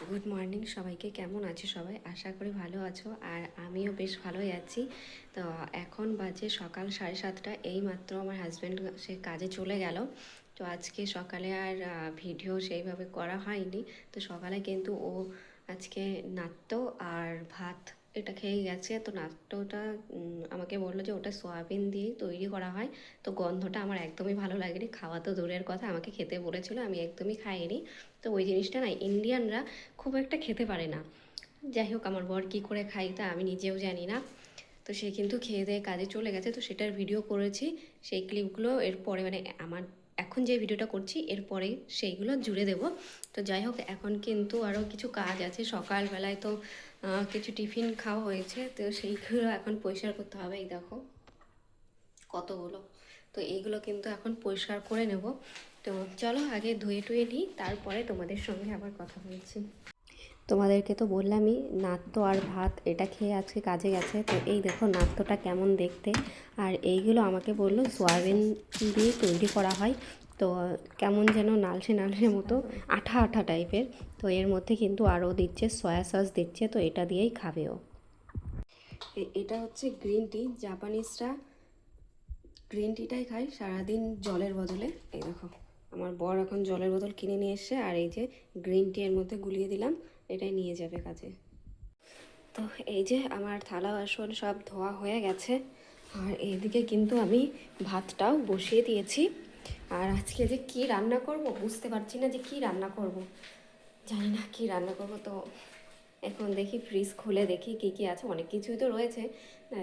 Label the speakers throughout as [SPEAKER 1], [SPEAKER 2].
[SPEAKER 1] Good morning সবাইকে। কেমন আছো সবাই? আশা করি ভালো আছো, আর আমিও বেশ ভালোই আছি। তো এখন বাজে সকাল 7:30। এই মাত্র আমার হাজব্যান্ড সে কাজে চলে গেল। তো আজকে সকালে আর ভিডিও সেইভাবে করা হয়নি। তো সকালে কিন্তু ও আজকে নাত্তো আর ভাত এটা খেয়ে গেছে। তো নাত্তোটা আমাকে বললো যে ওটা সয়াবিন দিয়েই তৈরি করা হয়। তো গন্ধটা আমার একদমই ভালো লাগেনি, খাওয়া তো দূরের কথা, আমাকে খেতে বলেছিল, আমি একদমই খাইনি। তো ওই জিনিসটা না ইন্ডিয়ানরা খুব একটা খেতে পারে না। যাই হোক, আমার বর কী করে খাই তা আমি নিজেও জানি না। তো সে কিন্তু খেয়ে দিয়ে কাজে চলে গেছে, তো সেটার ভিডিও করেছি। সেই ক্লিপগুলো এরপরে মানে আমার এখন যে ভিডিওটা করছি এরপরে সেইগুলো জুড়ে দেব। তো যাই হোক, এখন কিন্তু আরও কিছু কাজ আছে। সকালবেলায় তো কিছু টিফিন খাওয়া হয়েছে, তো সেইগুলো এখন পরিষ্কার করতে হবে। এই দেখো কতগুলো, তো এইগুলো কিন্তু এখন পরিষ্কার করে নেব। তো চলো আগে ধুয়ে টুয়ে নিই, তারপরে তোমাদের সঙ্গে আবার কথা বলছি। তোমাদেরকে তো বললামই নাত্তো আর ভাত এটা খেয়ে আজকে কাজে গেছে। তো এই দেখো নাত্তোটা কেমন দেখতে, আর এইগুলো আমাকে বললো সয়াবিন দিয়ে তৈরি করা হয়। তো কেমন যেন নালসে নালসে মতো আঠা আঠা টাইপের। তো এর মধ্যে কিন্তু আরও দিচ্ছে, সয়া সস দিচ্ছে, তো এটা দিয়েই খাবে ও। এটা হচ্ছে গ্রিন টি। জাপানিজরা গ্রিন টিটাই খাই সারাদিন জলের বদলে। এই দেখো আমার বর এখন জলের বোতল কিনে নিয়ে এসছে, আর এই যে গ্রিন টি এর মধ্যে গুলিয়ে দিলাম, এটাই নিয়ে যাবে কাজে। তো এই যে আমার থালা বাসন সব ধোয়া হয়ে গেছে, আর এইদিকে কিন্তু আমি ভাতটাও বসিয়ে দিয়েছি। আর আজকে যে কি রান্না করব বুঝতে পারছি না, যে কি রান্না করব, জানি না কি রান্না করব। তো এখন দেখি ফ্রিজ খুলে দেখি কি কি আছে, অনেক কিছুই তো রয়েছে।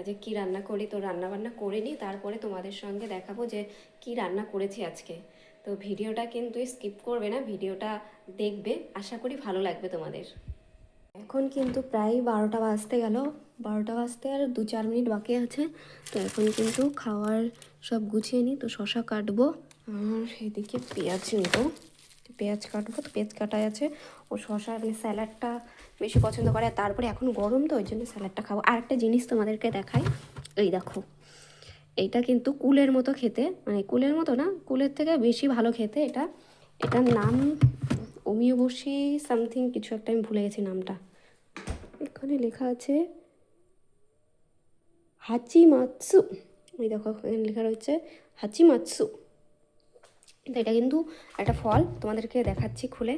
[SPEAKER 1] যে কি রান্না করি, তো রান্না বান্না করে নিই, তারপরে তোমাদের সঙ্গে দেখাবো যে কি রান্না করেছি আজকে। তো ভিডিওটা কিন্তু স্কিপ করবে না, ভিডিওটা দেখবে, আশা করি ভালো লাগবে তোমাদের। এখন কিন্তু প্রায় 12টা বাজতে গেল, 12টা বাজতে আর 2-4 মিনিট বাকি আছে। তো এখন কিন্তু খাওয়ার সব গুছিয়ে নিই। তো শশা কাটবো, আর এদিকে পেঁয়াজ নিব, পেঁয়াজ কাটবো। তো পেঁয়াজ কাটাই আছে, ও শশা মানে স্যালাডটা বেশি পছন্দ করে। আর তারপরে এখন গরম, তো ওই জন্য স্যালাডটা খাবো। আর একটা জিনিস তোমাদেরকে দেখাই, এই দেখো এইটা কিন্তু কুলের মতো খেতে, মানে কুলের মতো না, কুলের থেকে বেশি ভালো খেতে এটা। এটার নাম অমিয়বসী সামথিং কিছু একটা, আমি ভুলে গেছি নামটা। এখানে লেখা আছে হাচিমাৎসু। ওই দেখো এখানে লেখা রয়েছে হাচিমাৎসু। তো এটা কিন্তু একটা ফল, তোমাদেরকে দেখাচ্ছি খুলে।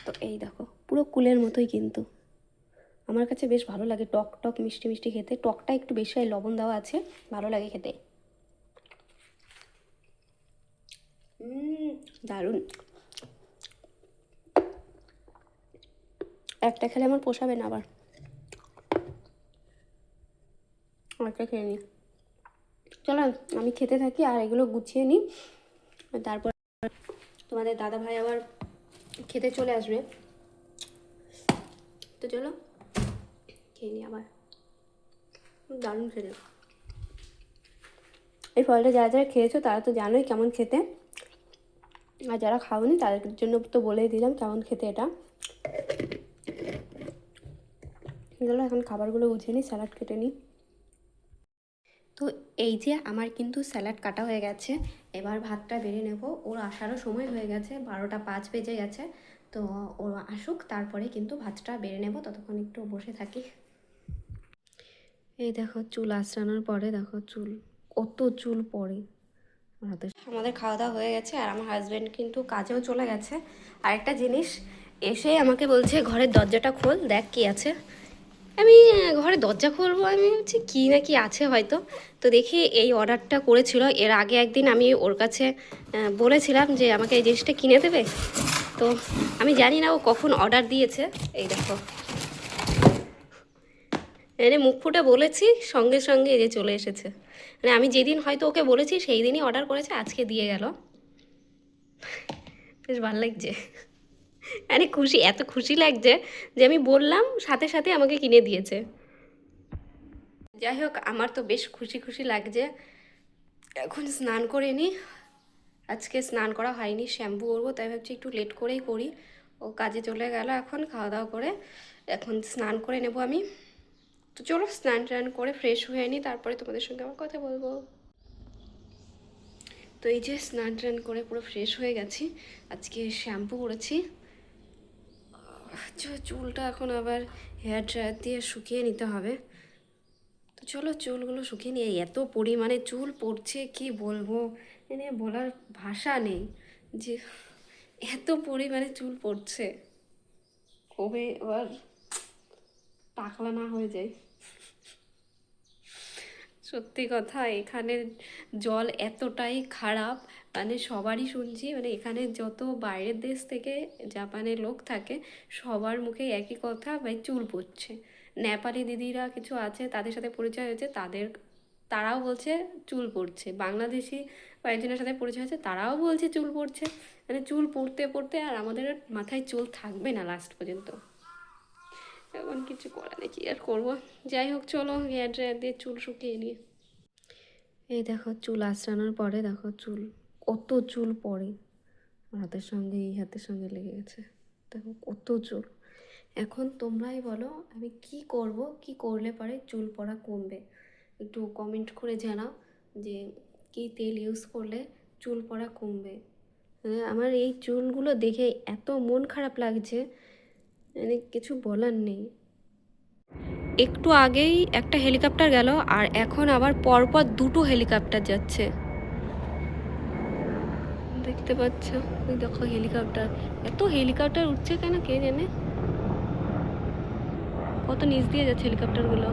[SPEAKER 1] তো এই দেখো পুরো কুলের মতোই কিন্তু, আমার কাছে বেশ ভালো লাগে, টক টক মিষ্টি মিষ্টি খেতে। টকটা একটু বেশি হয়, লবণ দেওয়া আছে, ভালো লাগে খেতে। দারুণ। একটা খেলে আমার পোষাবে না, আবার একটা খেয়ে নিই। চলো আমি খেতে থাকি আর এগুলো গুছিয়ে নিই, তারপর তোমাদের দাদা ভাই আবার খেতে চলে আসবে। তো চলো খেয়ে নিই আবার। দারুণ খেতে। এই ফলটা যারা যারা খেয়েছো তারা তো জানোই কেমন খেতে, আর যারা খাওনি তাদের জন্য তো বলেই দিলাম কেমন খেতে এটা। এগুলো এখন খাবারগুলো গুছিয়ে নিই, স্যালাড কেটে নিই। তো এই যে আমার কিন্তু স্যালাড কাটা হয়ে গেছে, এবার ভাতটা বেড়ে নেব। ওর আসারও সময় হয়ে গেছে, 12টা 5 বেজে গেছে। তো ও আসুক, তারপরে কিন্তু ভাতটা বেড়ে নেব, ততক্ষণ একটু বসে থাকি। এই দেখো চুল আঁচড়ানোর পরে দেখো চুল, কত চুল পড়ে হাতে। আমাদের খাওয়া দাওয়া হয়ে গেছে, আর আমার হাজব্যান্ড কিন্তু কাজেও চলে গেছে। আর একটা জিনিস, এসে আমাকে বলছে ঘরের দরজাটা খোল, দেখ কি আছে। আমি ঘরে দরজা খুলবো, আমি হচ্ছে কী না কি আছে হয়তো। তো দেখি এই অর্ডারটা করেছিল, এর আগে একদিন আমি ওর কাছে বলেছিলাম যে আমাকে এই জিনিসটা কিনে দেবে। তো আমি জানি না ও কখন অর্ডার দিয়েছে। এই দেখো মানে মুখ ফুটে বলেছি, সঙ্গে সঙ্গে এই যে চলে এসেছে। মানে আমি যেদিন হয়তো ওকে বলেছি সেই দিনই অর্ডার করেছে, আজকে দিয়ে গেল। বেশ ভালো লাগছে, মানে খুশি, এত খুশি লাগছে যে আমি বললাম সাথে সাথে আমাকে কিনে দিয়েছে। যাই হোক, আমার তো বেশ খুশি খুশি লাগছে। এখন স্নান করে নিই, আজকে স্নান করা হয়নি, শ্যাম্পু করবো, তাই ভাবছি একটু লেট করেই করি। ও কাজে চলে গেল, এখন খাওয়া দাওয়া করে এখন স্নান করে নেব আমি। তো চলো স্নান টান করে ফ্রেশ হয়ে নিই, তারপরে তোমাদের সঙ্গে আমার কথা বলবো। তো এই যে স্নান টান করে পুরো ফ্রেশ হয়ে গেছি, আজকে শ্যাম্পু করেছি, চুলটা এখন আবার হেয়ার ড্রায়ার দিয়ে শুকিয়ে নিতে হবে। তো চলো চুলগুলো শুকিয়ে নিয়ে, এত পরিমাণে চুল পড়ছে কি বলবো, মানে বলার ভাষা নেই যে এত পরিমাণে চুল পড়ছে। কবে আবার টাকলা না হয়ে যায়। সত্যি কথা, এখানে জল এতটাই খারাপ, মানে সবারই শুনছি, মানে এখানে যত বাইরের দেশ থেকে জাপানের লোক থাকে সবার মুখে একই কথা, ভাই চুল পড়ছে। নেপালি দিদিরা কিছু আছে, তাদের সাথে পরিচয় হয়েছে, তারাও বলছে চুল পড়ছে। বাংলাদেশি কয়েকজনের সাথে পরিচয় হয়েছে, তারাও বলছে চুল পড়ছে। মানে চুল পড়তে পড়তে আর আমাদের মাথায় চুল থাকবে না লাস্ট পর্যন্ত। এখন কিছু করার নেই, কি আর করবো। যাই হোক, চলো হেয়ার ড্রায়ার দিয়ে চুল শুকিয়ে নিয়ে। এই দেখো চুল আঁচড়ানোর পরে দেখো চুল, কত চুল পড়ে। হাতের সঙ্গে এই হাতের সঙ্গে লেগে গেছে, দেখো কত চুল। এখন তোমরাই বলো আমি কি করব, কি করলে পরে চুল পড়া কমবে। একটু কমেন্ট করে জানাও যে কি তেল ইউজ করলে চুল পড়া কমবে। আমার এই চুলগুলো দেখে এত মন খারাপ লাগছে, মানে কিছু বলার নেই। একটু আগেই একটা হেলিকপ্টার গেল, আর এখন আবার পরপর দুটো হেলিকপ্টার যাচ্ছে, দেখতে পাচ্ছ? ওই দেখো হেলিকপ্টার, এত হেলিকপ্টার উঠছে কেন কে জানে, কত নিচ দিয়ে যাচ্ছে হেলিকপ্টারগুলো।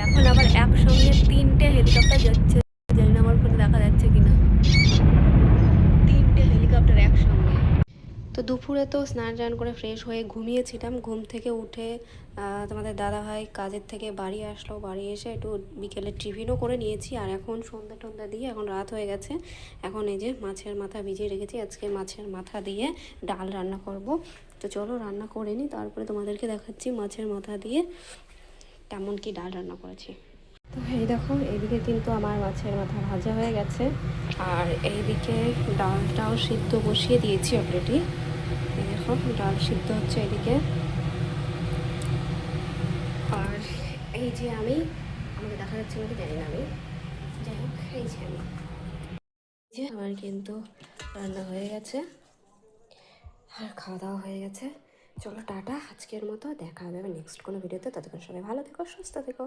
[SPEAKER 1] এখন আবার একসঙ্গে তিনটে হেলিকপ্টার যাচ্ছে, জানি না আমার ফোনে দেখা যাচ্ছে কিনা, তিনটে হেলিকপ্টার একসঙ্গে। তো দুপুরে তো স্নান টান করে ফ্রেশ হয়ে ঘুমিয়েছিলাম। ঘুম থেকে উঠে তোমাদের দাদাভাই কাজের থেকে বাড়ি আসলো, বাড়ি এসে একটু বিকেলে টিফিনও করে নিয়েছি। আর এখন সন্ধ্যা টন্ধা দিয়ে এখন রাত হয়ে গেছে। এখন এই যে মাছের মাথা ভিজিয়ে রেখেছি, আজকে মাছের মাথা দিয়ে ডাল রান্না করব। তো চলো রান্না করে নিই, তারপরে তোমাদেরকে দেখাচ্ছি মাছের মাথা দিয়ে কেমন কি ডাল রান্না করেছি। তো এই দেখো এইদিকে কিন্তু আমার মাছের মাথা ভাজা হয়ে গেছে, আর এইদিকে ডালটাও সিদ্ধ বসিয়ে দিয়েছি অলরেডি। এই দেখো ডাল সিদ্ধ হচ্ছে এদিকে। আর এই যে আমাকে দেখা যাচ্ছে নাকি জানি না আমি, যাই হোক এই যে আমার কিন্তু রান্না হয়ে গেছে আর খাওয়া দাওয়া হয়ে গেছে। চলো টাটা, আজকের মতো দেখা হবে নেক্সট কোনো ভিডিওতে। ততক্ষণ সবাই ভালো থেকো, সুস্থ থেকো।